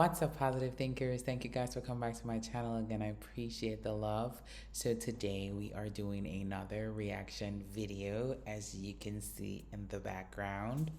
What's up, positive thinkers? Thank you guys for coming back to my channel again. I appreciate the love. So today we are doing another reaction video, as you can see in the background,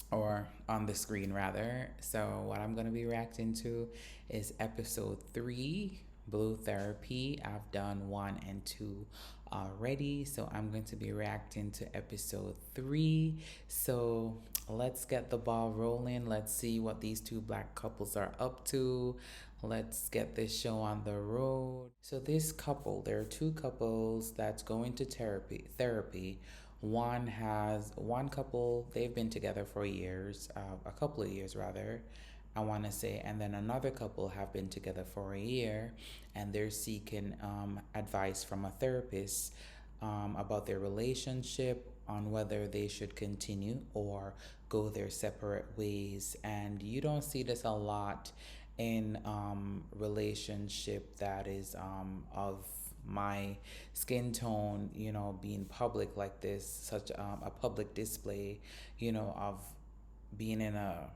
or on the screen rather. So what I'm going to be reacting to is episode 3, Blue Therapy. I've done 1 and 2 already, so I'm going to be reacting to episode 3. So let's get the ball rolling. Let's see what these two black couples are up to. Let's get this show on the road. So this couple, there are two couples that's going to therapy. One couple, they've been together for years, a couple of years rather, I want to say, and then another couple have been together for a year, and they're seeking advice from a therapist about their relationship, on whether they should continue or go their separate ways. And you don't see this a lot in relationship that is of my skin tone, being public like this, such a public display, of being in a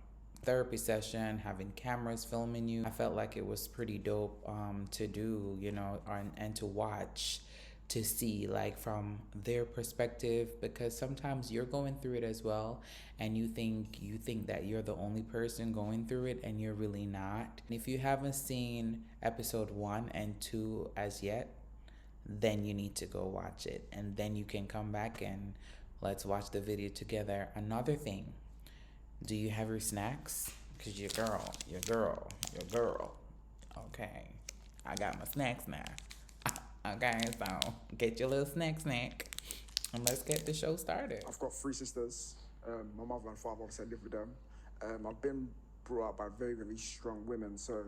therapy session, having cameras filming you. I felt like it was pretty dope to do, and to watch, to see like from their perspective, because sometimes you're going through it as well, and you think that you're the only person going through it, and you're really not. If you haven't seen episode 1 and 2 as yet, then you need to go watch it, and then you can come back and let's watch the video together. Another thing, do you have your snacks? Because your girl, okay, I got my snacks now. Okay, so get your little snack, and let's get the show started. I've got 3 sisters. My mother and father, obviously I live with them. I've been brought up by very, very strong women, so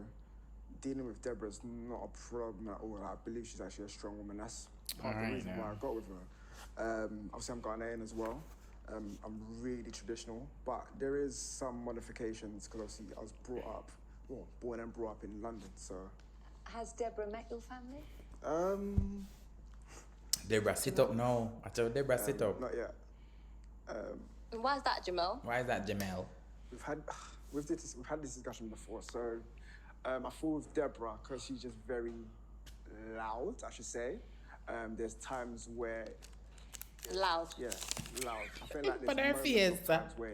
dealing with Deborah is not a problem at all. I believe she's actually a strong woman. That's part of the reason why I got with her. Obviously I'm Ghanaian as well. I'm really traditional, but there is some modifications, because obviously I was born and brought up in London, so. Has Deborah met your family? Deborah, sit up now. I told Deborah, sit up. Not yet. Why is that, Jamel? Why is that, Jamel? We've had this discussion before, so I feel with Deborah, because she's just very loud, I should say. There's times where... Loud. Yeah, loud. I feel like But there's her fears, moments of times where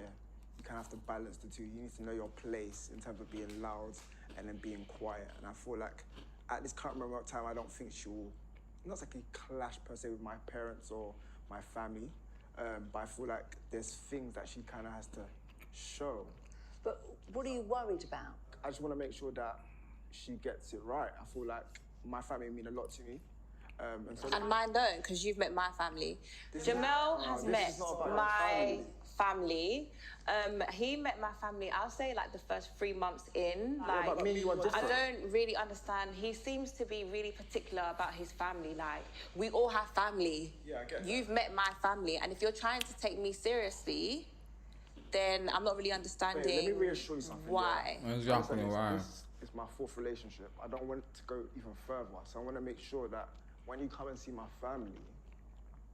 you kind of have to balance the two. You need to know your place in terms of being loud and then being quiet. And I feel like at this current moment of time, I don't think she'll, not exactly clash per se with my parents or my family, but I feel like there's things that she kind of has to show. But what are you worried about? I just want to make sure that she gets it right. I feel like my family mean a lot to me. And mine don't, because you've met my family. Jamel has met my family. He met my family, I'll say, like the first 3 months in. Like, but me and you are different. I don't really understand. He seems to be really particular about his family. Like, we all have family. Yeah, I get that. You've met my family, and if you're trying to take me seriously, then I'm not really understanding. Wait, let me reassure you something. Why. Exactly why. This is my 4th relationship. I don't want it to go even further. So I want to make sure that when you come and see my family,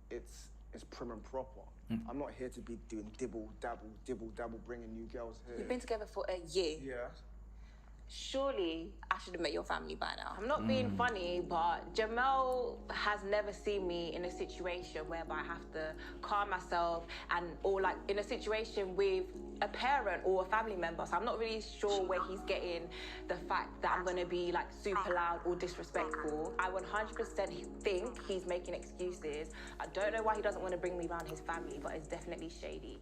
it's prim and proper. I'm not here to be doing dibble, dabble, bringing new girls here. You've been together for a year. Yeah. Surely I should have met your family by now. I'm not being funny, but Jamel has never seen me in a situation whereby I have to calm myself, or like in a situation with a parent or a family member. So I'm not really sure where he's getting the fact that I'm gonna be like super loud or disrespectful. I 100% think he's making excuses. I don't know why he doesn't want to bring me around his family, but it's definitely shady.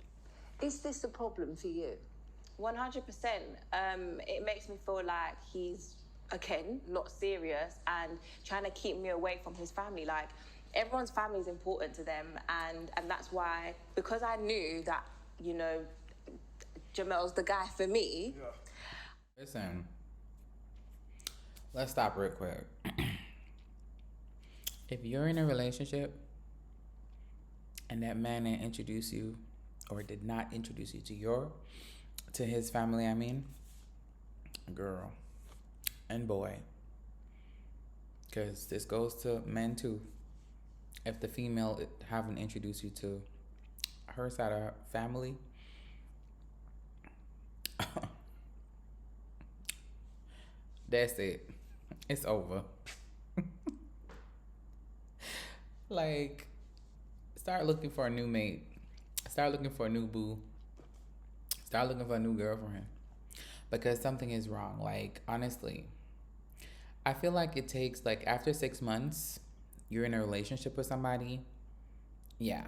Is this a problem for you? 100%. It makes me feel like he's, again, not serious and trying to keep me away from his family. Like, everyone's family is important to them, and that's why, because I knew that, Jamel's the guy for me. Yeah. Listen, let's stop real quick. If you're in a relationship and that man didn't introduce you, or did not introduce you to his family, I mean, girl and boy, because this goes to men too. If the female haven't introduced you to her side of family, That's it. It's over. Like, start looking for a new mate. Start looking for a new boo. Start looking for a new girlfriend. Because something is wrong. Like, honestly, I feel like it takes, like, after 6 months, you're in a relationship with somebody. Yeah.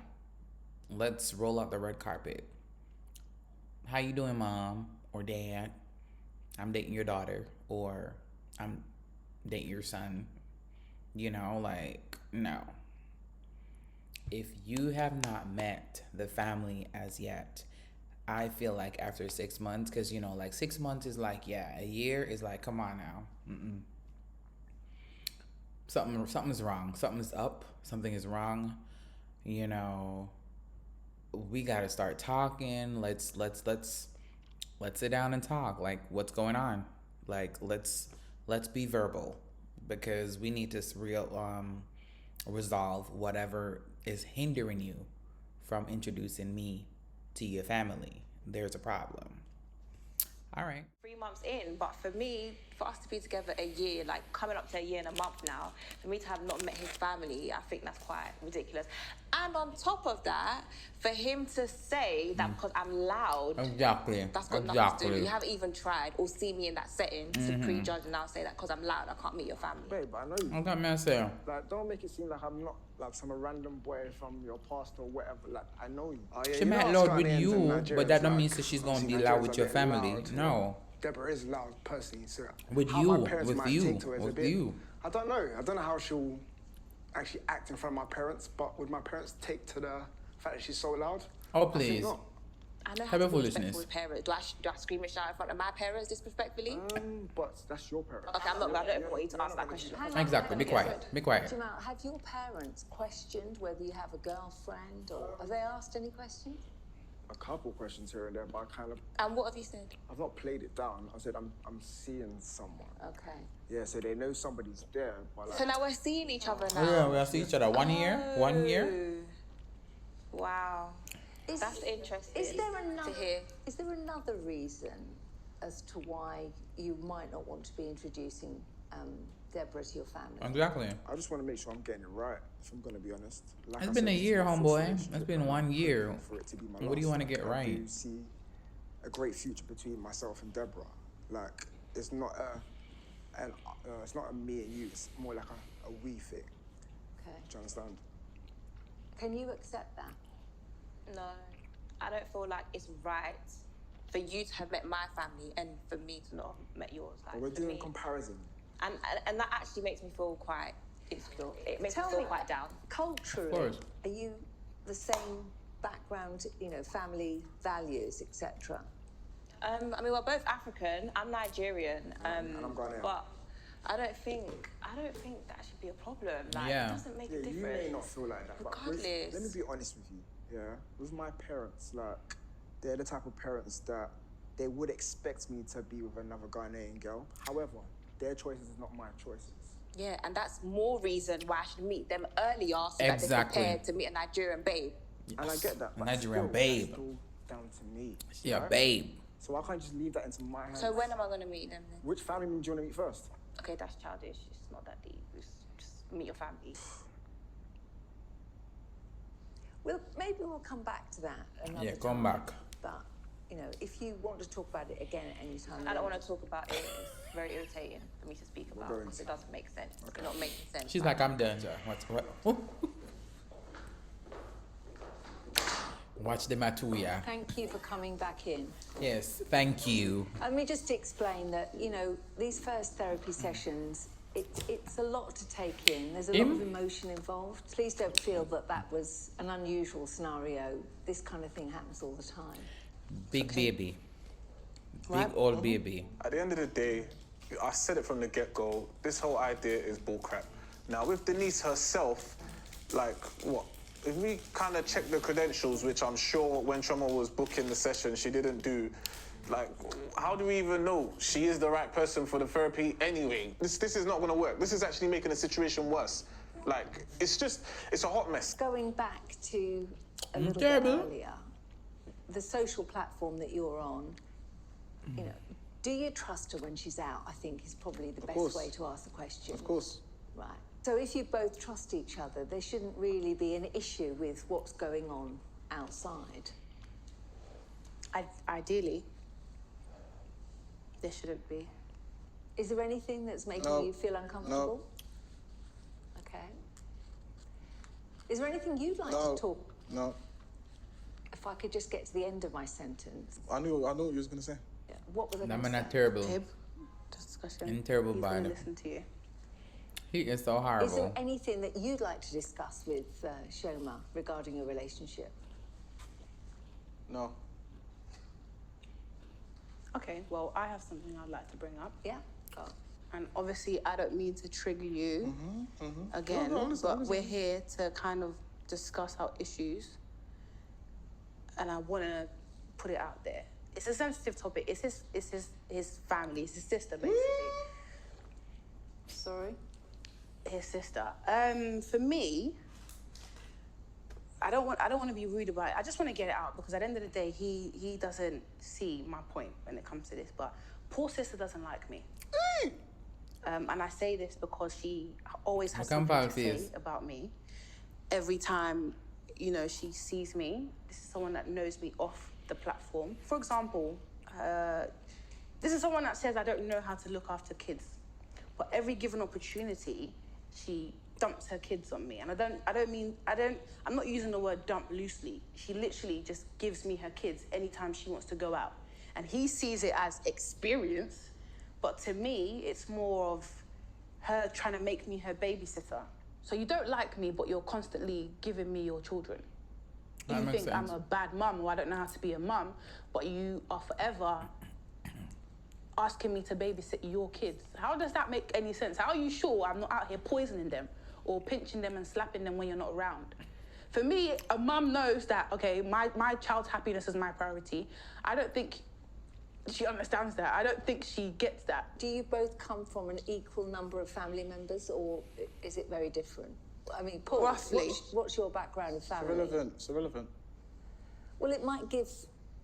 Let's roll out the red carpet. How you doing, mom or dad? I'm dating your daughter, or I'm dating your son. You know, like, no. If you have not met the family as yet, I feel like after 6 months, because, you know, like 6 months is like, yeah, a year is like, come on now. Something's wrong. Something's up. Something is wrong. You know, we got to start talking. Let's sit down and talk. Like, what's going on? Like, let's be verbal, because we need to resolve whatever is hindering you from introducing me to your family. There's a problem. All right. 3 months in, but for me, for us to be together a year, like coming up to a year and a month now, for me to have not met his family, I think that's quite ridiculous. And on top of that, for him to say that because I'm loud, Exactly. that's got nothing to do with it. You haven't even tried or see me in that setting to prejudge and now say that because I'm loud, I can't meet your family. Babe, I know you. Okay, myself. Like, don't make it seem like I'm not like some random boy from your past or whatever. Like, I know you. Oh, yeah, She you know met how loud Scotland with ends you, and but Nigerians, that don't like, mean that she's gonna be obviously loud Nigerians with are your getting family. loud. No. Deborah is loud personally, so With how you, my parents with might you, take to it is a with bit, you. I don't know how she'll actually act in front of my parents, but would my parents take to the fact that she's so loud? Oh, I think please. not. I know how Have to a be foolishness. respectful with parents. Do I scream and shout in front of my parents disrespectfully? But that's your parents. Okay, I don't want you to ask that question. Exactly. Be quiet. Be quiet. Jamal, have your parents questioned whether you have a girlfriend, or have they asked any questions? A couple questions here and there, but I kind of, And what have you said? I've not played it down. I said I'm seeing someone. Okay. Yeah, so they know somebody's there, but like, So now we're seeing each other now. Oh, yeah, we'll see each other 1 year. 1 year. Wow. That's interesting Is there to hear. Is there another reason as to why you might not want to be introducing Deborah to your family? Exactly. I just want to make sure I'm getting it right, if I'm going to be honest. Like It's I been said, a this is year, my first homeboy. relationship, It's been and 1 I'm year. looking for it to be my What do you last. want to get I right? do see a great future between myself and Deborah. Like, it's not it's not a me and you. It's more like a we thing. Okay. Do you understand? Can you accept that? No, I don't feel like it's right for you to have met my family and for me to not have met yours. Like, But we're for doing me. comparison. And that actually makes me feel quite insecure. It makes me Tell feel me, quite down. culturally, Of course. are you the same background, family values, etc.? I mean, we're both African. I'm Nigerian. And I'm Ghanaian. But I don't think that should be a problem. Like, Yeah. it doesn't make Yeah, a difference. you may not feel like that, but Regardless. let me be honest with you. Yeah, with my parents, like, they're the type of parents that they would expect me to be with another Ghanaian girl. However, their choices is not my choices. Yeah, and that's more reason why I should meet them earlier so that Exactly. they're prepared to meet a Nigerian babe. And I get that, but Nigerian still, babe. that's still down to me. Yeah, right? babe. So I can't just leave that into my hands. So when am I going to meet them then? Which family member do you want to meet first? Okay, that's childish. It's not that deep. Just meet your family. Well, maybe we'll come back to that another Yeah, time. come back. But, if you want to talk about it again at any time. I don't want to talk about it. It's very irritating for me to speak about going because to. it doesn't make sense. It's not making sense. She's like, I'm done, sir. What? Oh. Watch the matuya. Thank you for coming back in. Yes, thank you. Let me just explain that, these first therapy sessions, it's a lot to take in. There's a lot of emotion involved. Please don't feel that was an unusual scenario. This kind of thing happens all the time. Big baby. Big Right. old baby. At the end of the day, I said it from the get-go, this whole idea is bullcrap. Now, with Denise herself, if we kind of check the credentials, which I'm sure when Trauma was booking the session, she didn't do, how do we even know she is the right person for the therapy anyway? This is not going to work. This is actually making the situation worse. It's a hot mess. Going back to a little bit Terrible. earlier, the social platform that you're on, Do you trust her when she's out? I think is probably the best course. way to ask the question. Of course. Right. So if you both trust each other, there shouldn't really be an issue with what's going on outside. Ideally, there shouldn't be. Is there anything that's making No. you feel uncomfortable? Okay. Is there anything you'd like to talk? No. If I could just get to the end of my sentence. I knew what you was gonna say. Yeah. What was I No, going man, to not say? terrible. Tib, discussion. And terrible He's gonna bad. listen to you. He is so Is there horrible. anything that you'd like to discuss with Shoma regarding your relationship? No. Okay, well, I have something I'd like to bring up. Yeah? Go on. And obviously, I don't mean to trigger you again, No, listen, but listen. we're here to kind of discuss our issues. And I want to put it out there. It's a sensitive topic. It's his family. It's his sister, basically. Sorry? His sister. For me, I don't want to be rude about it. I just want to get it out because at the end of the day, he doesn't see my point when it comes to this. But poor sister doesn't like me. And I say this because she always has something to say about me. Every time, you know, she sees me, this is someone that knows me off the platform. For example, this is someone that says I don't know how to look after kids. But every given opportunity, she dumps her kids on me. And I'm not using the word dump loosely. She literally just gives me her kids anytime she wants to go out. And he sees it as experience, but to me, it's more of her trying to make me her babysitter. So you don't like me, but you're constantly giving me your children. That You makes think I'm sense. a bad mum or I don't know how to be a mum, but you are forever asking me to babysit your kids. How does that make any sense? How are you sure I'm not out here poisoning them or pinching them and slapping them when you're not around? For me, a mum knows that, okay, my child's happiness is my priority. I don't think she understands that. I don't think she gets that. Do you both come from an equal number of family members or is it very different? I mean, Paul, Roughly. what's your background in family? It's irrelevant. Well, it might give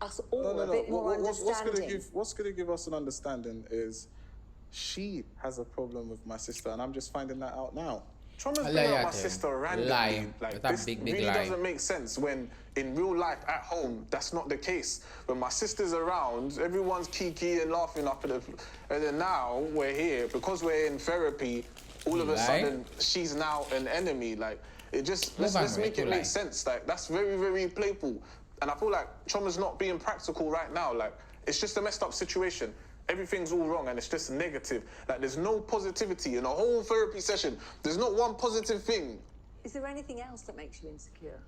us all No. a bit more What's understanding. gonna give us an understanding is she has a problem with my sister, and I'm just finding that out now. Trauma's been out my sister randomly. Lie. Like That's this a big really lie. doesn't make sense when in real life at home that's not the case. When my sister's around, everyone's kiki and laughing up at the, and then now we're here because we're in therapy. All of a sudden, she's now an enemy. Like it just let's make it make sense. Like that's very very playful, and I feel like Trauma's not being practical right now. Like it's just a messed up situation. Everything's all wrong and it's just negative. Like there's no positivity in a whole therapy session. There's not one positive thing. Is there anything else that makes you insecure?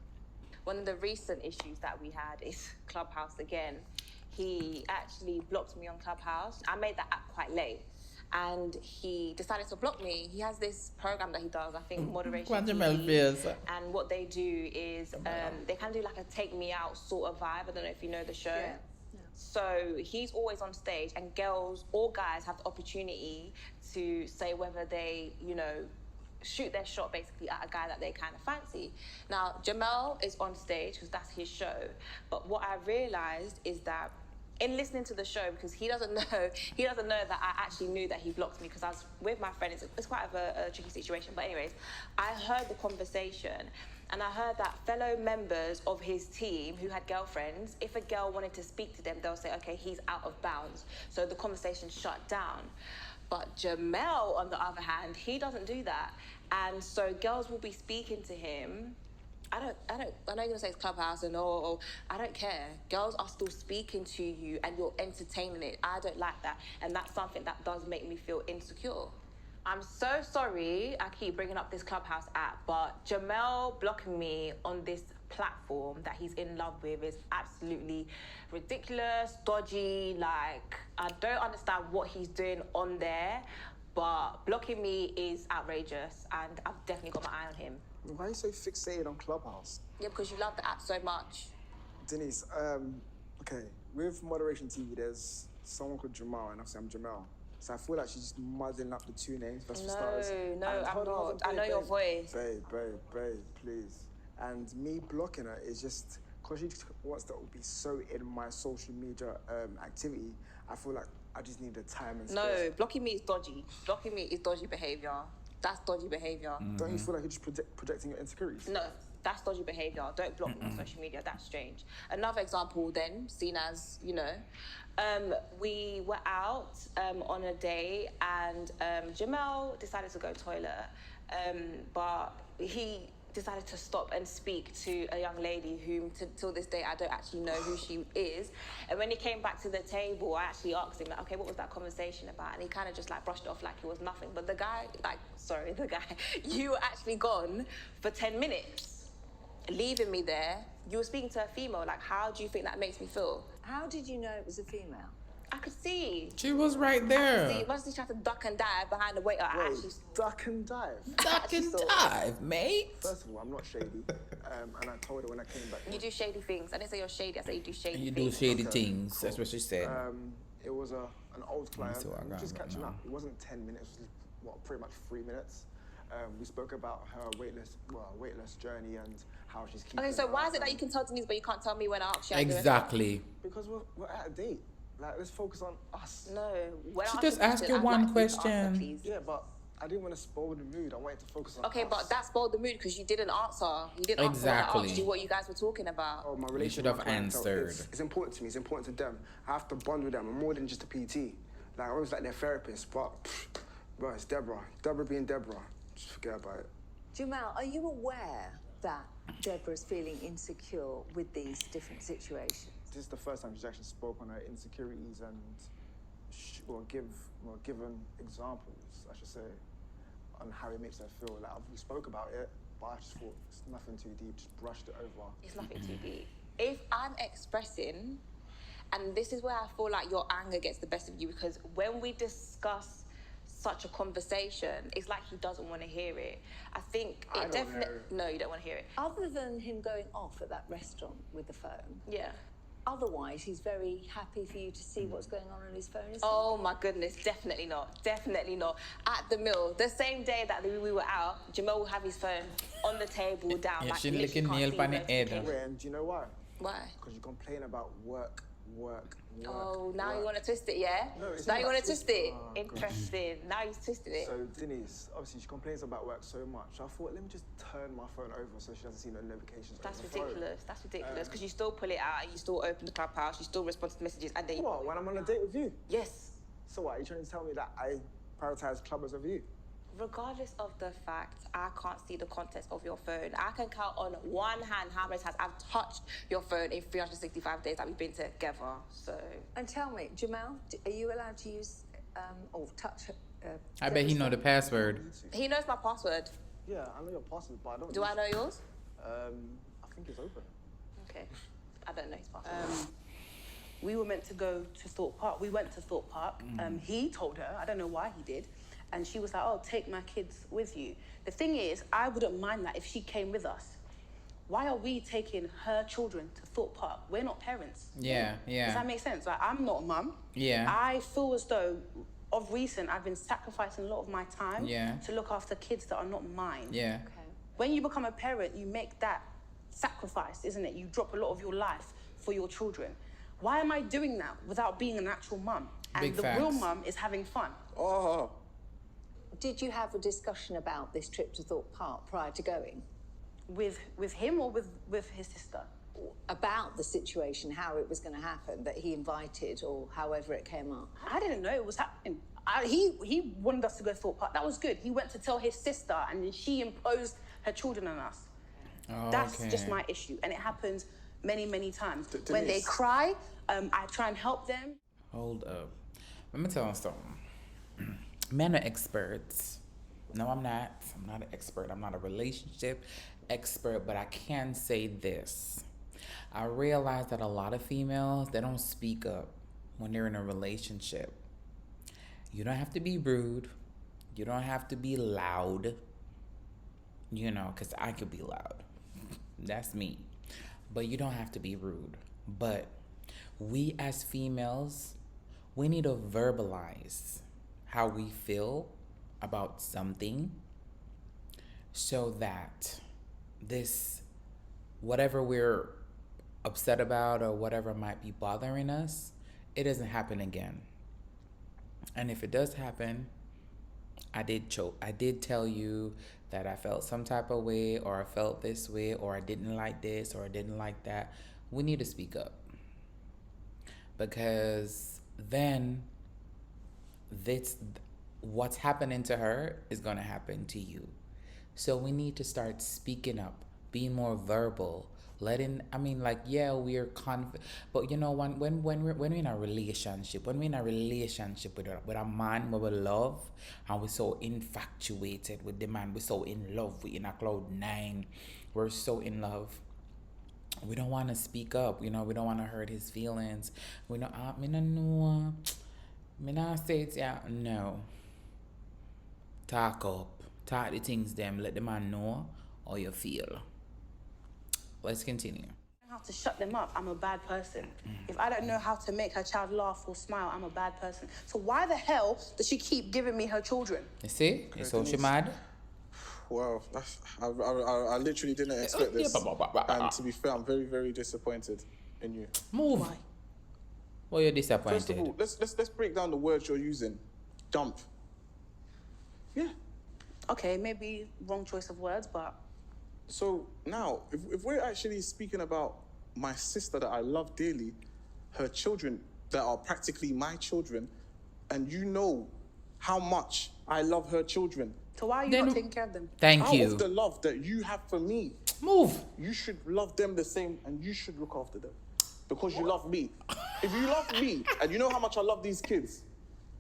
One of the recent issues that we had is Clubhouse again. He actually blocked me on Clubhouse. I made that app quite late. And he decided to block me. He has this program that he does, I think, Moderation TV. And what they do is they kind of do like a take me out sort of vibe. I don't know if you know the show. Yeah. So he's always on stage and girls or guys have the opportunity to say whether they, you know, shoot their shot basically at a guy that they kind of fancy. Now, Jamel is on stage because that's his show. But what I realized is that in listening to the show, because he doesn't know that I actually knew that he blocked me because I was with my friend. It's quite a tricky situation. But anyways, I heard the conversation and I heard that fellow members of his team who had girlfriends, if a girl wanted to speak to them, they'll say, okay, he's out of bounds. So the conversation shut down. But Jamel, on the other hand, he doesn't do that. And so girls will be speaking to him. I know you're gonna say it's Clubhouse and I don't care. Girls are still speaking to you and you're entertaining it. I don't like that. And that's something that does make me feel insecure. I'm so sorry I keep bringing up this Clubhouse app, but Jamel blocking me on this platform that he's in love with is absolutely ridiculous, dodgy. Like, I don't understand what he's doing on there, but blocking me is outrageous and I've definitely got my eye on him. Why are you so fixated on Clubhouse? Yeah, because you love the app so much. Denise, okay, with Moderation TV, there's someone called Jamal, and obviously I'm Jamel. So I feel like she's just muddling up the two names, that's for starters. No, And I'm hold on, not. babe, I know your voice. Babe, please. And me blocking her is just, because she wants to be so in my social media activity, I feel like I just need the time and space. No, blocking me is dodgy. Blocking me is dodgy behaviour. That's dodgy behaviour. Don't you feel like you're just projecting your insecurities? No, that's dodgy behaviour. Don't block me on social media. That's strange. Another example then, seen as, you know, we were out on a day and Jamel decided to go toilet, but he decided to stop and speak to a young lady whom till this day I don't actually know who she is. And when he came back to the table, I actually asked him, like, okay, what was that conversation about? And he kind of just like brushed it off like it was nothing. But the guy, you were actually gone for 10 minutes, leaving me there. You were speaking to a female. Like, how do you think that makes me feel? How did you know it was a female? I could see. She was right there. See, once he tried to duck and dive behind the waiter, I actually... Duck and dive? Duck and dive, mate. First of all, I'm not shady. And I told her when I came back. You do shady things. I didn't say you're shady. I said you do shady You things. do shady things. Cool. That's what she said. It was an old client. We were just catching up. It wasn't 10 minutes. It was pretty much 3 minutes. We spoke about her weightless journey and how she's keeping. Okay, so why is it that you can tell Denise, but you can't tell me when I ask you? Exactly. Because we're at a date. Like, let's focus on us. No. When she just asked you one question. Yeah, but I didn't want to spoil the mood. I wanted to focus on Okay, us. but that spoiled the mood because you didn't answer. You didn't answer when I asked you what you guys were talking about. Oh, my You relationship should have with my clientele, answered. It's important to me. It's important to them. I have to bond with them. I'm more than just a PT. Like, I was like their therapist, but, bro, it's Deborah. Deborah being Deborah. Just forget about it. Jamal, are you aware that Deborah's feeling insecure with these different situations? This is the first time she's actually spoke on her insecurities and given examples, I should say, on how it makes her feel. Like, we spoke about it, but I just thought it's nothing too deep. Just brushed it over. It's nothing too deep. If I'm expressing, and this is where I feel like your anger gets the best of you, because when we discuss such a conversation, it's like he doesn't want to hear it. I think it definitely... No, you don't want to hear it. Other than him going off at that restaurant with the phone, Yeah. otherwise he's very happy for you to see what's going on his phone, isn't Oh my goodness, definitely not. Definitely not. At the mill, the same day that we were out, Jamal will have his phone on the table down. Yeah, like, she literally licking can't nail see pan the notifications. head. Wait, and do you know why? Why? Because you complain about work. Oh, now you want to twist it, yeah? No, it's now not you want to about twist it. Oh, Interesting. Now he's twisted it. So Denise, obviously she complains about work so much. I thought, let me just turn my phone over so she doesn't see no notifications. That's on the phone. ridiculous. That's ridiculous. Because you still pull it out, you still open the Clubhouse, you still respond to messages, and then you... What, when I'm on a date with you? Yes. So what, are you trying to tell me that I prioritize Clubbers over you? Regardless of the fact, I can't see the contents of your phone. I can count on one hand how many times I've touched your phone in 365 days that we've been together, so... And tell me, Jamal, are you allowed to use or touch... I bet he know the password. He knows my password. Yeah, I know your password, but I don't... Do I know yours? I think it's open. Okay. I don't know his password. We were meant to go to Thorpe Park. We went to Thorpe Park. He told her, I don't know why he did, and she was like, oh, take my kids with you. The thing is, I wouldn't mind that if she came with us. Why are we taking her children to Thorpe Park? We're not parents. Yeah. Does that make sense? Like, I'm not a mum. Yeah. I feel as though, of recent, I've been sacrificing a lot of my time to look after kids that are not mine. Yeah. Okay. When you become a parent, you make that sacrifice, isn't it? You drop a lot of your life for your children. Why am I doing that without being an actual mum? And Big the facts. real mum is having fun. Oh. Did you have a discussion about this trip to Thorpe Park prior to going? With him or with his sister? About the situation, how it was going to happen, that he invited or however it came up? I didn't know it was happening. He wanted us to go to Thorpe Park. That was good. He went to tell his sister and then she imposed her children on us. Oh, That's okay. just my issue. And it happens many, many times. When they cry, I try and help them. Hold up. Let me tell you something. Men are experts. No, I'm not. I'm not an expert. I'm not a relationship expert, but I can say this. I realize that a lot of females, they don't speak up when they're in a relationship. You don't have to be rude. You don't have to be loud. You know, because I could be loud. That's me. But you don't have to be rude. But we as females, we need to verbalize how we feel about something so that this, whatever we're upset about or whatever might be bothering us, it doesn't happen again. And if it does happen, I did tell you that I felt some type of way, or I felt this way, or I didn't like this, or I didn't like that. We need to speak up. Because then what's happening to her is going to happen to you. So we need to start speaking up, being more verbal, we're confident, but you know, when we're in a relationship, with a man we love, and we're so infatuated with the man, we're so in love, we're in a cloud nine, we're so in love, we don't want to speak up, we don't want to hurt his feelings. We don't me not say it, yeah, no. Talk the things them, let the man know how you feel. Let's continue. I don't know how to shut them up, I'm a bad person. If I don't know how to make her child laugh or smile, I'm a bad person. So why the hell does she keep giving me her children? You see? So she mad? Well, I literally didn't expect this. And to be fair, I'm very, very disappointed in you. Move. Why? Well, you're disappointed. First of all, let's break down the words you're using. Dump. Yeah. Okay, maybe wrong choice of words, but... So now, if we're actually speaking about my sister that I love dearly, her children that are practically my children, and you know how much I love her children. So why are you not taking care of them? Thank you. Out of the love that you have for me, move. You should love them the same, and you should look after them. Because you love me. If you love me, and you know how much I love these kids,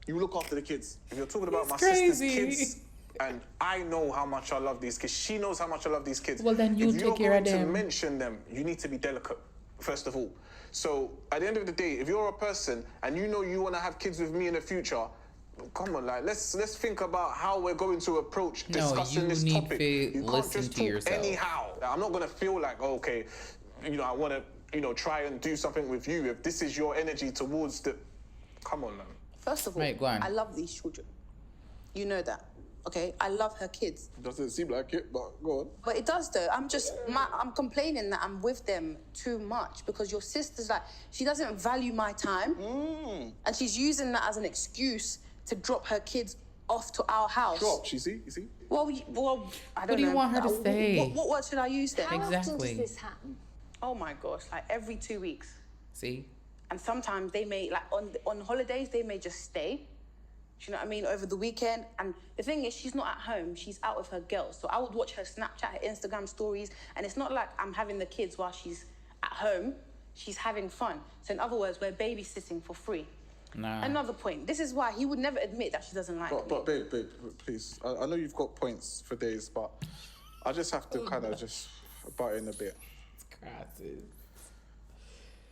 you look after the kids. If you're talking about my sister's kids, and I know how much I love these kids, she knows how much I love these kids. Well, then you take care of them. If you're going to mention them, you need to be delicate, first of all. So, at the end of the day, if you're a person, and you know you want to have kids with me in the future, come on, like, let's think about how we're going to approach discussing this topic. You can't just talk anyhow. I'm not going to feel like, okay, I want to, try and do something with you if this is your energy towards the... Come on, man. First of all, right, go on. I love these children. You know that, okay? I love her kids. Doesn't seem like it, but go on. But it does, though. I'm complaining that I'm with them too much because your sister's like, she doesn't value my time. And she's using that as an excuse to drop her kids off to our house. Drop, you see? Well, I don't know. What do you want her to say? What word should I use then? How often does this happen? Oh my gosh, like every 2 weeks. See? And sometimes they may, like on holidays, they may just stay. Do you know what I mean? Over the weekend. And the thing is, she's not at home. She's out with her girls. So I would watch her Snapchat, her Instagram stories. And it's not like I'm having the kids while she's at home. She's having fun. So in other words, we're babysitting for free. Nah. Another point. This is why he would never admit that she doesn't like me. But babe, please. I know you've got points for days, but I just have to kind of just butt in a bit. It's crazy.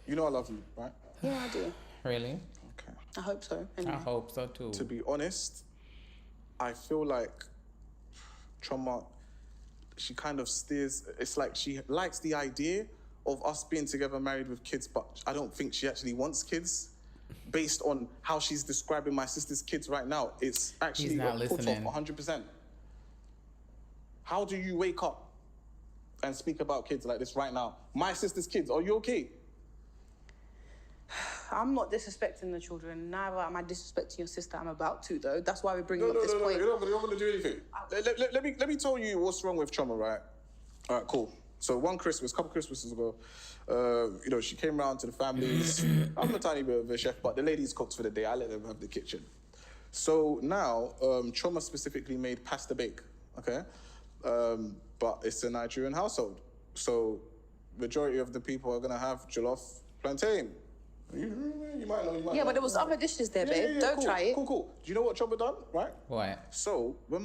You know I love you, right? Yeah, I do. Really? Okay. I hope so. Anyway. I hope so too. To be honest, I feel like Trauma, she kind of steers, it's like she likes the idea of us being together, married with kids, but I don't think she actually wants kids. Based on how she's describing my sister's kids right now, it's actually a put off 100%. How do you wake up and speak about kids like this right now? My sister's kids, are you okay? I'm not disrespecting the children. Neither am I disrespecting your sister. I'm about to, though. That's why we're bringing up this point. You're not going to do anything. Let me tell you what's wrong with Trauma, right? All right, cool. So one Christmas, a couple Christmases ago, she came round to the families. I'm a tiny bit of a chef, but the ladies cooked for the day. I let them have the kitchen. So now, Trauma specifically made pasta bake, okay? But it's a Nigerian household. So majority of the people are going to have jollof plantain. You might know. Yeah, but there was other dishes there, babe. Don't try it. Cool. Do you know what Trauma done, right? What? So when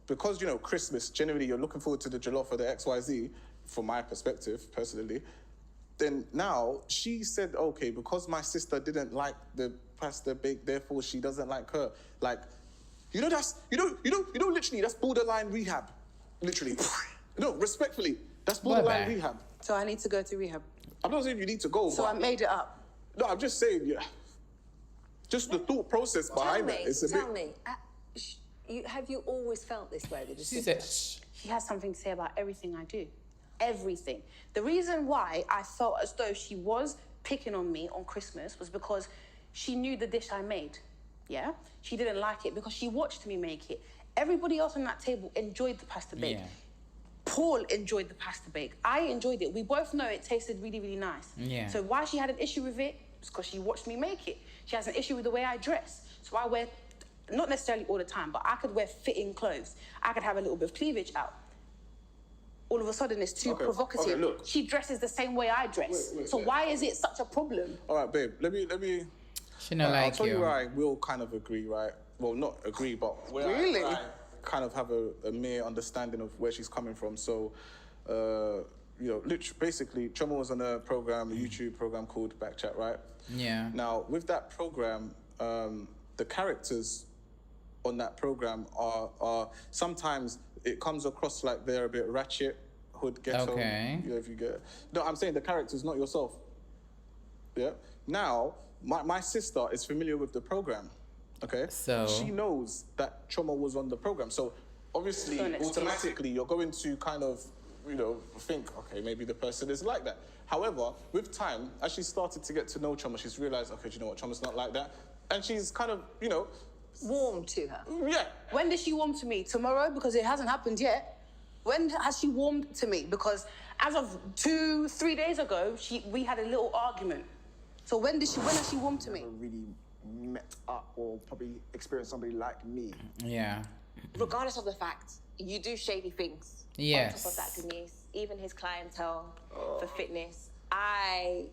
because Christmas, generally you're looking forward to the jollof or the XYZ, from my perspective, personally, then now she said, okay, because my sister didn't like the pasta bake, therefore she doesn't like her. Like, literally, that's borderline rehab. Literally. No, respectfully, that's borderline rehab. So I need to go to rehab. I'm not saying you need to go, So I made it up. No, I'm just saying, yeah. Just the thought process behind it. Tell me, have you always felt this way with your sister? She has something to say about everything I do. Everything. The reason why I felt as though she was picking on me on Christmas was because she knew the dish I made. Yeah, she didn't like it because she watched me make it. Everybody else on that table enjoyed the pasta bake. Yeah. Paul enjoyed the pasta bake. I enjoyed it. We both know it tasted really, really nice. Yeah. So why she had an issue with it? It's because she watched me make it. She has an issue with the way I dress. So I wear, not necessarily all the time, but I could wear fitting clothes. I could have a little bit of cleavage out. All of a sudden, it's too provocative. Okay, look. She dresses the same way I dress. So why is it such a problem? All right, babe. Let me. She not I'll like tell you you. where I will kind of agree, right? Well, not agree, but where Really? I kind of have a mere understanding of where she's coming from. So, literally, basically, Choma was on a program, a YouTube program called Backchat, right? Yeah. Now, with that program, the characters on that program are sometimes it comes across like they're a bit ratchet, hood, ghetto. Okay. If you get. No, I'm saying the characters, not yourself. Yeah. Now, my sister is familiar with the program. Okay. So she knows that Choma was on the program. So obviously, So next automatically, you're going to kind of, think, okay, maybe the person is like that. However, with time, as she started to get to know Choma, she's realized, okay, do you know what, Choma's not like that. And she's kind of, Warm to her. yeah. When does she warm to me? Tomorrow? Because it hasn't happened yet. When has she warmed to me? Because as of 2-3 days ago, we had a little argument. So when has she warmed to me? Never really met up or probably experienced somebody like me. yeah. Regardless of the fact, you do shady things. Yes. On top of that, Denise, even his clientele for fitness, I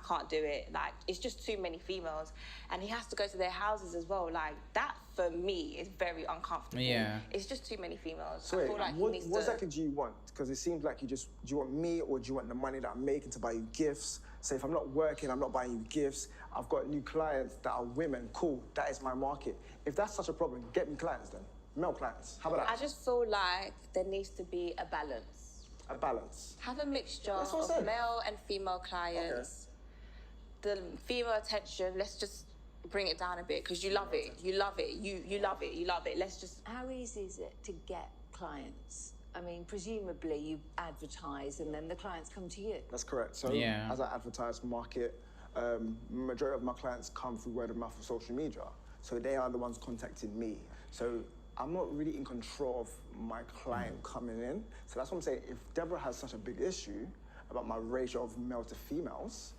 can't do it. Like, it's just too many females. And he has to go to their houses as well. Like, that for me is very uncomfortable. Yeah. It's just too many females. So I wait, feel like he what needs exactly do you want? Because it seems like do you want me or do you want the money that I'm making to buy you gifts? So if I'm not working, I'm not buying you gifts. I've got new clients that are women. Cool, that is my market. If that's such a problem, get me clients then. Male clients. How about that? I just feel like there needs to be a balance. A balance. Have a mixture That's what I of said. male and female clients. The female attention, let's just bring it down a bit because you love it. You love it. You love it. You love it. Let's just. How easy is it to get clients? I mean, presumably you advertise and then the clients come to you. That's correct. So Yeah. as I advertise, market, majority of my clients come through word of mouth or social media. So they are the ones contacting me. So I'm not really in control of my client coming in. So that's what I'm saying. If Deborah has such a big issue about my ratio of male to females,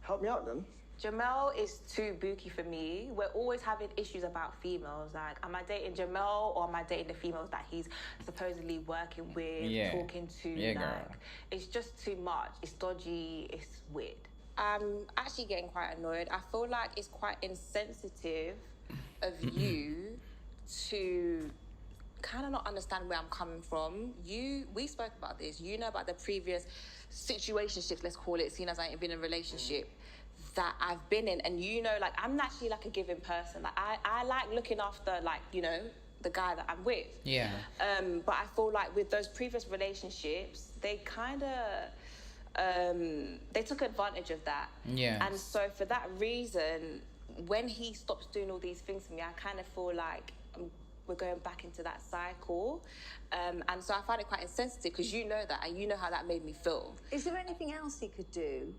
help me out then. Jamel is too booky for me. We're always having issues about females. Like, am I dating Jamel or am I dating the females that he's supposedly working with, Yeah. talking to? Yeah, girl. Like, it's just too much. It's dodgy. It's weird. I'm actually getting quite annoyed. I feel like it's quite insensitive of you to kind of not understand where I'm coming from. We spoke about this. You know about the previous situationships, let's call it, seeing as I ain't been in a relationship that I've been in. And like, I'm naturally like a giving person. Like, I like looking after, like, the guy that I'm with. Yeah. But I feel like with those previous relationships, they kind of, they took advantage of that. Yeah. And so for that reason, when he stops doing all these things to me, I kind of feel like we're going back into that cycle. And so I find it quite insensitive because you know that and you know how that made me feel. Is there anything else he could do?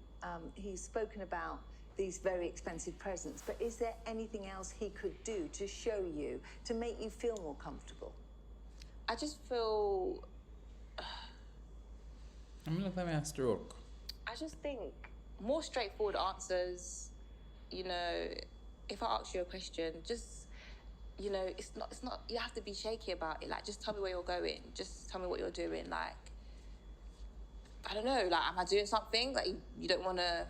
He's spoken about these very expensive presents, but is there anything else he could do to show you, to make you feel more comfortable? I just feel, I'm gonna let me a stroke. I just think more straightforward answers. If I ask you a question, just, it's not, you have to be shaky about it. Like, just tell me where you're going. Just tell me what you're doing. Like, I don't know, like, am I doing something? Like, you don't want to,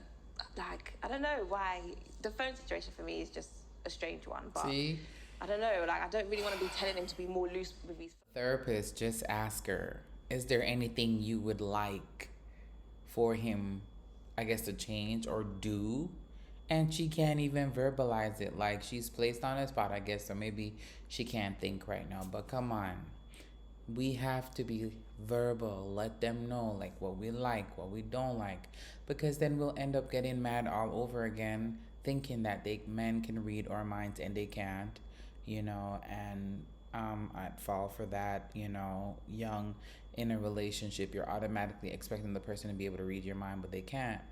like, I don't know why. The phone situation for me is just a strange one, but See? I don't know, like, I don't really want to be telling him to be more loose with his... Therapist, just ask her, is there anything you would like for him, I guess, to change or do? And she can't even verbalize it. Like, she's placed on a spot, I guess, so maybe she can't think right now. But come on. We have to be verbal. Let them know, like, what we like, what we don't like. Because then we'll end up getting mad all over again, thinking that men can read our minds and they can't, and I'd fall for that, young in a relationship, you're automatically expecting the person to be able to read your mind, but they can't.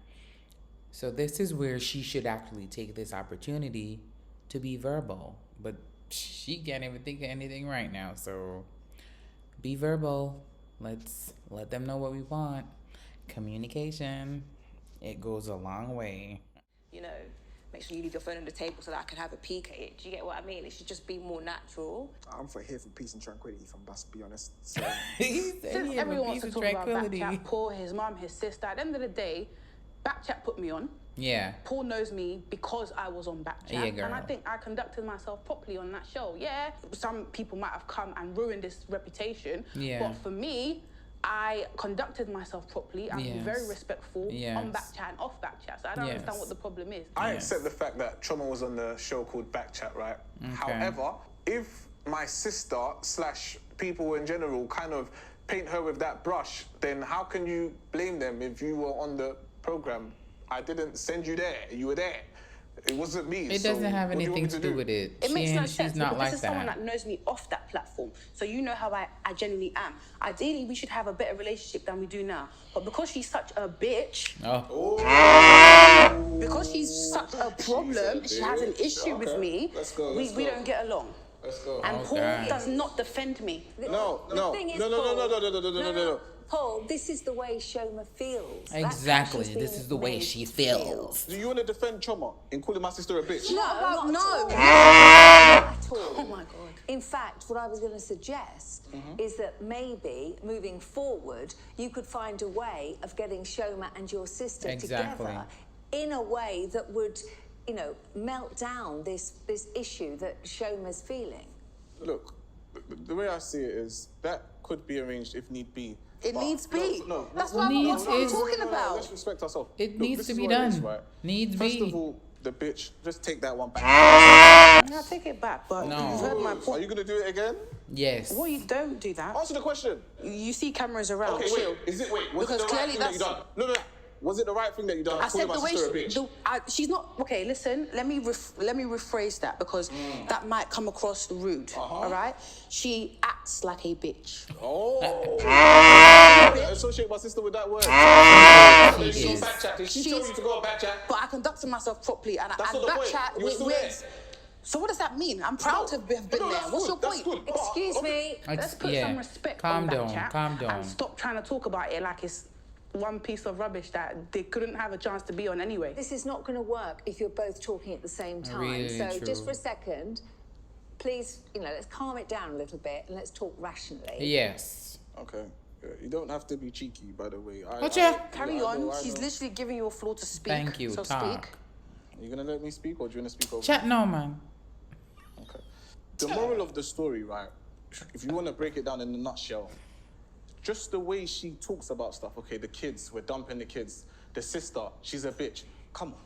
So this is where she should actually take this opportunity to be verbal. But she can't even think of anything right now. So be verbal. Let's let them know what we want. Communication. It goes a long way. You know, make sure you leave your phone on the table so that I can have a peek at it. Do you get what I mean? It should just be more natural. I'm here for peace and tranquility, if I'm about to be honest. So, Since everyone wants to talk about Backchat, Paul, his mum, his sister, at the end of the day, Backchat put me on. Yeah. Paul knows me because I was on Backchat. Yeah, girl. And I think I conducted myself properly on that show. Yeah, some people might have come and ruined this reputation. Yeah. But for me, I conducted myself properly. I'm very respectful on Backchat and off Backchat. So I don't understand what the problem is. I accept the fact that Trauma was on the show called Backchat, right? Okay. However, if my sister / people in general kind of paint her with that brush, then how can you blame them if you were on the program? I didn't send you there. You were there. It wasn't me. It doesn't have anything to do with it. It makes no sense. She's not like this is someone that knows me off that platform. So you know how I genuinely am. Ideally, we should have a better relationship than we do now. But because she's such a bitch, because she's such a problem, she has an issue with me, we don't get along. Let's go. And Paul does not defend me. No. Paul, this is the way Shoma feels. Exactly. This is the way she feels. Do you want to defend Trauma in calling my sister a bitch? No. No. At all. Oh my God. In fact, what I was going to suggest is that maybe moving forward, you could find a way of getting Shoma and your sister together in a way that would, you know, melt down this issue that Shoma's feeling. Look, the way I see it is that could be arranged if need be. It needs be. No. That's what I'm talking about. Let's respect ourselves. It needs to be done. Right? Needs First be. of all, the bitch, just take that one back. I'll take it back, but No. you've heard my Are point. you going to do it again? Yes. Well, you don't do that. Answer the question. You see cameras around. Okay, Chill. wait. Was it Because the right clearly thing that you done? No. Was it the right thing that you done? I said Calling the my way sister a bitch? she's not okay. Listen, let me rephrase that because that might come across rude. All right, she acts like a bitch. Associate my sister with that word. She is. Did she tell you to go on Backchat? But I conducted myself properly, and That's not the point. Backchat You were still there. So what does that mean? I'm proud to have been there. What's your point? Excuse me. Let's put some respect on Backchat Calm down. and stop trying to talk about it like it's one piece of rubbish that they couldn't have a chance to be on anyway. This is not going to work if you're both talking at the same time. Really so true. just for a second, please, you know, let's calm it down a little bit and let's talk rationally. Yes. Okay. You don't have to be cheeky, by the way. Carry on. She's literally giving you a floor to speak. Thank you, So Tom. speak. Are you going to let me speak or do you want to speak over? Chat no, man. Okay. The moral of the story, right? If you want to break it down in a nutshell, just the way she talks about stuff. Okay, the kids, we're dumping the kids. The sister, she's a bitch. Come on.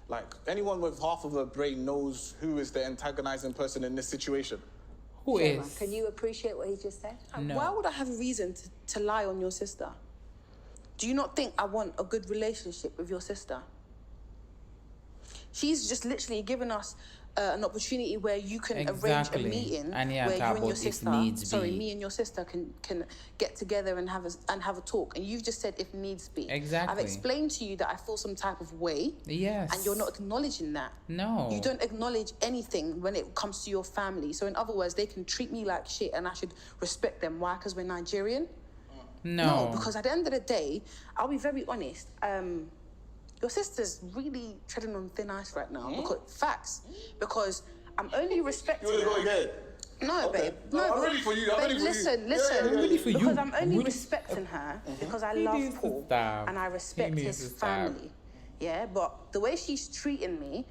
Like, anyone with half of a brain knows who is the antagonizing person in this situation. Who Shoma, is? can you appreciate what he just said? No. Why would I have a reason to lie on your sister? Do you not think I want a good relationship with your sister? She's just literally given us an opportunity where you can arrange Exactly. a meeting And yeah, where you talk and your about if sister, needs be. me and your sister can get together and have a talk. And you've just said if needs be. Exactly. I've explained to you that I feel some type of way. Yes. And you're not acknowledging that. No. You don't acknowledge anything when it comes to your family. So in other words, they can treat me like shit and I should respect them. Why? Because we're Nigerian? No. Because at the end of the day, I'll be very honest. Your sister's really treading on thin ice right now. Because I'm only respecting You want to her. go again? No, Okay. babe. No, I'm babe. ready for you. I'm Babe, ready for you. listen. I'm ready for you. Because I'm only Really? respecting her because I He love needs to Paul stop. and I respect He needs his to stop. family. Yeah, but the way she's treating me,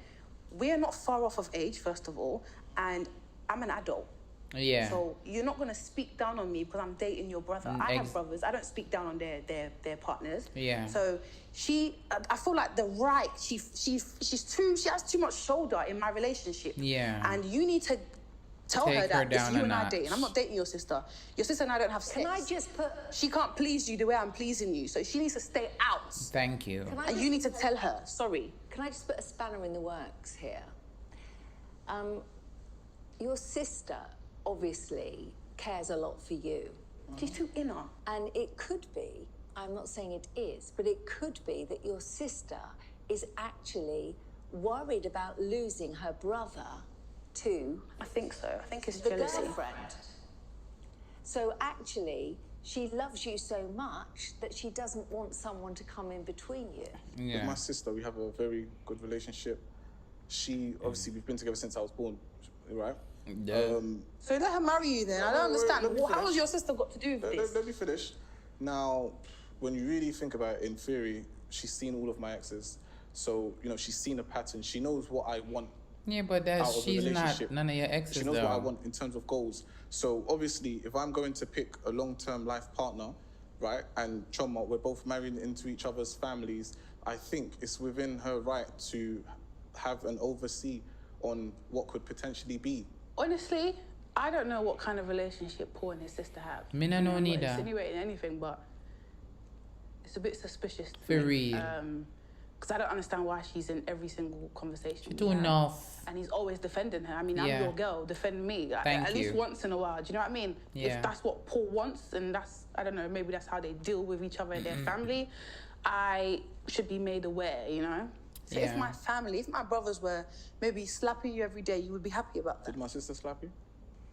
we're not far off of age, first of all, and I'm an adult. Yeah. So you're not gonna speak down on me because I'm dating your brother. I have brothers. I don't speak down on their partners. Yeah. So I feel like she has too much shoulder in my relationship. Yeah. And you need to tell Take her her that this down is you a and I notch. dating. I'm not dating your sister. Your sister and I don't have sex. Can I just put... She can't please you the way I'm pleasing you. So she needs to stay out. Thank you. Can I And just- you need to tell her. Sorry. Can I just put a spanner in the works here? Your sister obviously cares a lot for you. She's too inner. And it could be, I'm not saying it is, but it could be that your sister is actually worried about losing her brother to I think so. I think it's the jealousy. girlfriend. So actually, she loves you so much that she doesn't want someone to come in between you. With my sister, we have a very good relationship. She, obviously, we've been together since I was born, right? Yeah. So let her marry you then. I don't understand. let me How finish. has your sister got to do with this? Let me finish. Now, when you really think about it, in theory, she's seen all of my exes. So, you know, she's seen a pattern. She knows what I want. Yeah, but she's not none of your exes, She knows though. what I want in terms of goals. So, obviously, if I'm going to pick a long-term life partner, right, and Choma, we're both married into each other's families, I think it's within her right to have an oversee on what could potentially be. Honestly, I don't know what kind of relationship Paul and his sister have. Me no I mean, know I'm not neither. insinuating anything, but it's a bit suspicious to For me. real. Because I don't understand why she's in every single conversation. Too we have. enough. And he's always defending her. I mean, Yeah. I'm your girl, defend me. Thank At least you. once in a while, do you know what I mean? Yeah. If that's what Paul wants, and that's, I don't know, maybe that's how they deal with each other and their family, I should be made aware, you know? So if Yeah. my family, if my brothers were maybe slapping you every day, you would be happy about that. Did my sister slap you?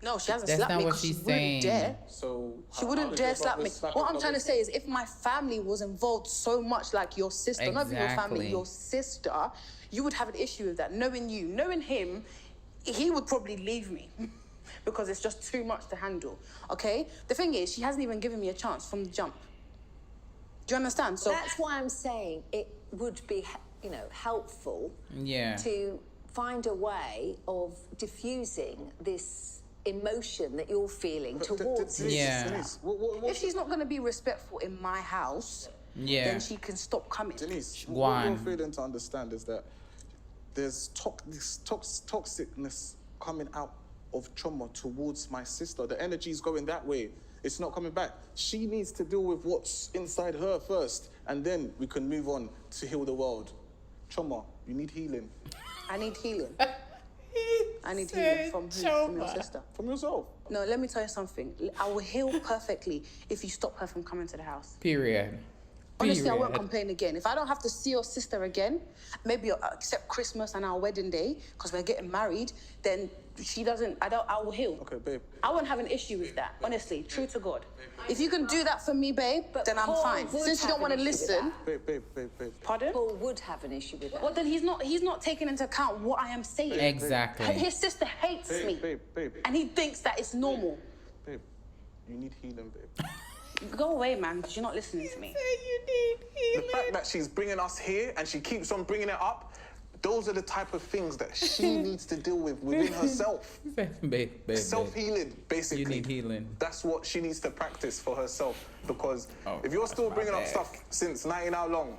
No, she hasn't That's slapped not me what 'cause she she's wouldn't saying. dare. So She how wouldn't did dare your slap me. brothers slap What your I'm trying to brothers? say is if my family was involved so much like your sister, not even your family, Exactly. your sister, you would have an issue with that. Knowing you, knowing him, he would probably leave me because it's just too much to handle, okay? The thing is, she hasn't even given me a chance from the jump. Do you understand? So That's why I'm saying it would be, helpful Yeah. to find a way of diffusing this emotion that you're feeling towards Denise, Yeah. Denise, if she's not going to be respectful in my house, Yeah. then she can stop coming. Denise, Go what you're on. failing to understand is that there's this toxicness coming out of Choma towards my sister. The energy's going that way. It's not coming back. She needs to deal with what's inside her first, and then we can move on to heal the world. Choma, you need healing. I need healing. I need healing from who? From your sister. From yourself. No, let me tell you something. I will heal perfectly if you stop her from coming to the house. Period. Honestly, I won't Period. complain again. If I don't have to see your sister again, maybe except Christmas and our wedding day, because we're getting married, then she doesn't, I will heal. Okay, babe. I won't have an issue with that, honestly, true to God. If you can do that for me, babe, then I'm Paul fine. would Since you have don't want to an issue with listen, Babe. pardon? Paul would have an issue with that. Well, then he's not taking into account what I am saying. Exactly. His sister hates me. Babe. And he thinks that it's normal. Babe, you need healing, babe. Go away, man, because you're not listening to me. You need The fact that she's bringing us here and she keeps on bringing it up, those are the type of things that she needs to deal with within herself. babe. Self-healing, basically. You need healing. That's what she needs to practice for herself. Because Oh, if you're still that's my bringing up bad. stuff since 19 how long,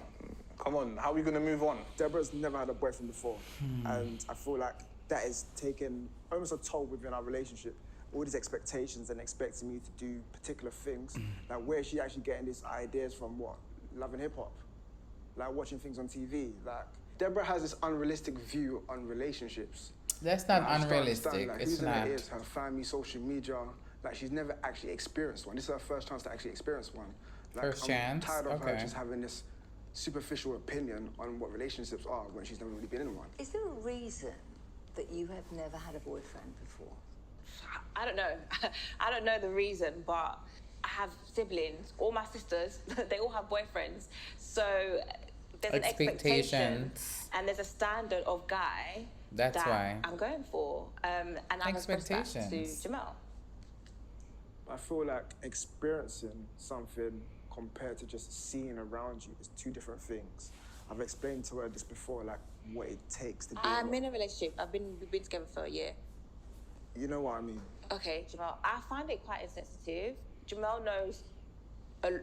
come on, how are we going to move on? Deborah's never had a boyfriend before, and I feel like that is taking almost a toll within our relationship. All these expectations and expecting me to do particular things. Like, where is she actually getting these ideas from? What? Loving hip hop, like watching things on TV. Like, Deborah has this unrealistic view on relationships. That's not I just don't unrealistic. understand, like, It's whose not. it is, her family, social media. Like, she's never actually experienced one. This is her first chance to actually experience one. Like, First I'm chance? tired of her Okay. just having this superficial opinion on what relationships are when she's never really been in one. Is there a reason that you have never had a boyfriend before? I don't know. I don't know the reason, but I have siblings. All my sisters, they all have boyfriends. So there's an expectation Expectations. and there's a standard of guy That's that why. I'm going for. And I've expressed that to Expectations. Jamal. I feel like experiencing something compared to just seeing around you is two different things. I've explained to her this before, like what it takes to do I'm what- in a relationship. We've been together for a year. You know what I mean? Okay, Jamal, I find it quite insensitive. Jamal knows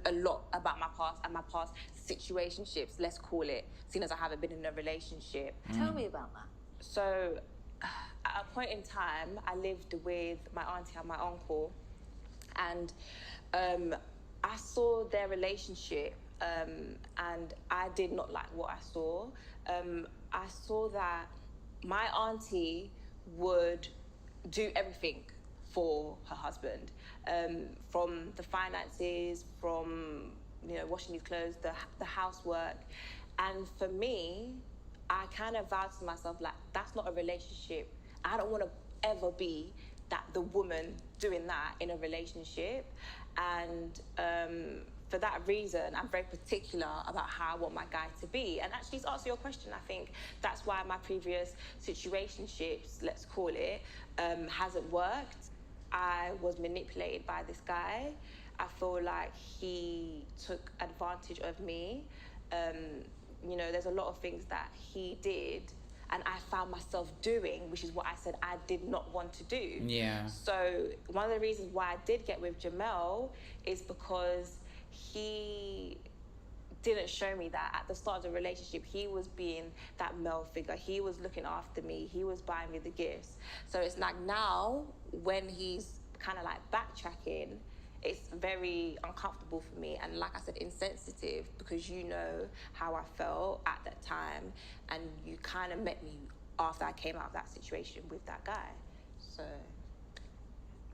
a lot about my past and my past situationships, let's call it, seeing as I haven't been in a relationship. Tell me about that. So, at a point in time, I lived with my auntie and my uncle, and I saw their relationship, and I did not like what I saw. I saw that my auntie would do everything for her husband, from the finances, from washing his clothes, the housework, And for me, I kind of vowed to myself, like, that's not a relationship. I don't want to ever be the woman doing that in a relationship. And for that reason, I'm very particular about how I want my guy to be. And actually, to answer your question, I think that's why my previous situationships, let's call it, hasn't worked. I was manipulated by this guy. I feel like he took advantage of me. You know, there's a lot of things that he did and I found myself doing, which is what I said I did not want to do. Yeah. So one of the reasons why I did get with Jamel is because he didn't show me that at the start of the relationship. He was being that male figure. He was looking after me. He was buying me the gifts. So it's like now when he's kind of like backtracking, it's very uncomfortable for me and, like I said, insensitive, because you know how I felt at that time and you kind of met me after I came out of that situation with that guy. So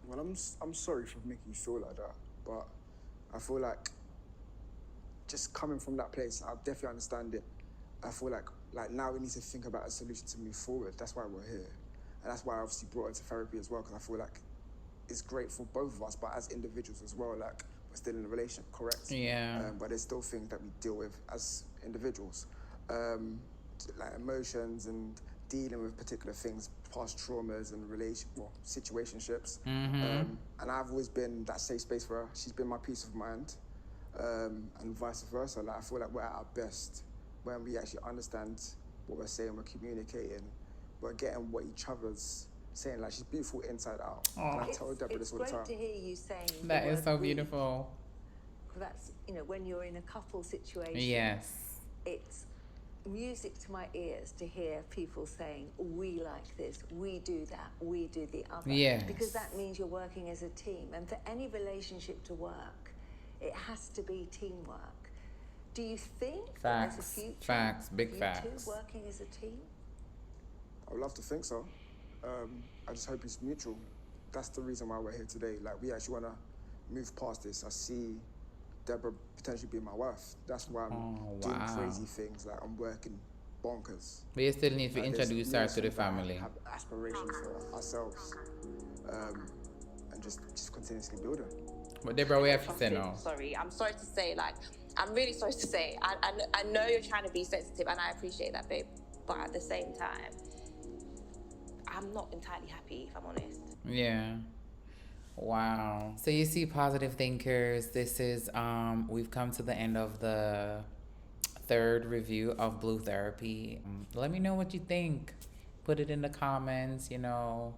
Well, I'm sorry for making you feel like that, but I feel like just coming from that place, I definitely understand it. I feel like now we need to think about a solution to move forward. That's why we're here. And that's why I obviously brought her to therapy as well, because I feel like it's great for both of us, but as individuals as well, like, we're still in a relationship, correct? Yeah. But there's still things that we deal with as individuals. Like emotions and dealing with particular things, past traumas and situationships. And I've always been that safe space for her. She's been my peace of mind, and vice versa. Like, I feel like we're at our best when we actually understand what we're saying, we're communicating, we're getting what each other's saying. Like, she's beautiful inside out. And I tell Deborah this all the time. It's great to hear you saying That the is word so we. beautiful. That's, you know, when you're in a couple situation. Yes. It's music to my ears to hear people saying, we like this, we do that, we do the other. Yes. Because that means you're working as a team. And for any relationship to work, it has to be teamwork. Do you think that there's a future Facts, big for you facts. two working as a team? I would love to think so. I just hope it's mutual. That's the reason why we're here today. Like, we actually want to move past this. I see Deborah potentially being my wife. That's why I'm doing crazy things. Like, I'm working bonkers. We still need to Like, introduce there's her to the things that family. have aspirations for ourselves, and just continuously building. But Deborah, we have to say no. Sorry, I'm sorry to say, like, I'm really sorry to say. I know you're trying to be sensitive and I appreciate that, babe. But at the same time, I'm not entirely happy, if I'm honest. Yeah. Wow. So you see, positive thinkers, this is we've come to the end of the third review of Blue Therapy. Let me know what you think. Put it in the comments, you know,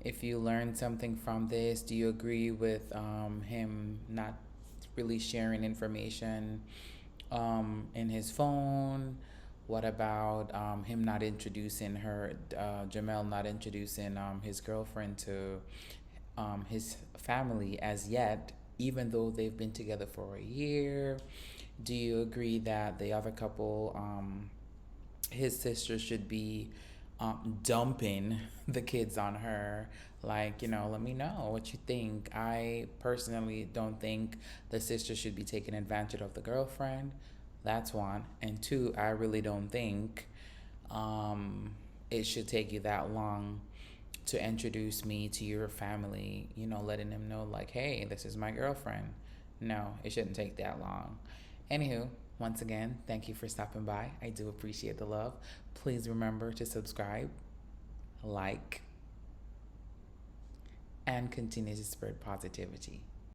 if you learned something from this. Do you agree with him not really sharing information in his phone? What about him not introducing her, Jamel not introducing his girlfriend to his family as yet, even though they've been together for a year? Do you agree that the other couple, his sister, should be dumping the kids on her? Like, you know, let me know what you think. I personally don't think the sister should be taking advantage of the girlfriend. That's one. And two, I really don't think it should take you that long to introduce me to your family, you know, letting them know, like, hey, this is my girlfriend. No, it shouldn't take that long. Anywho, once again, thank you for stopping by. I do appreciate the love. Please remember to subscribe, like, and continue to spread positivity.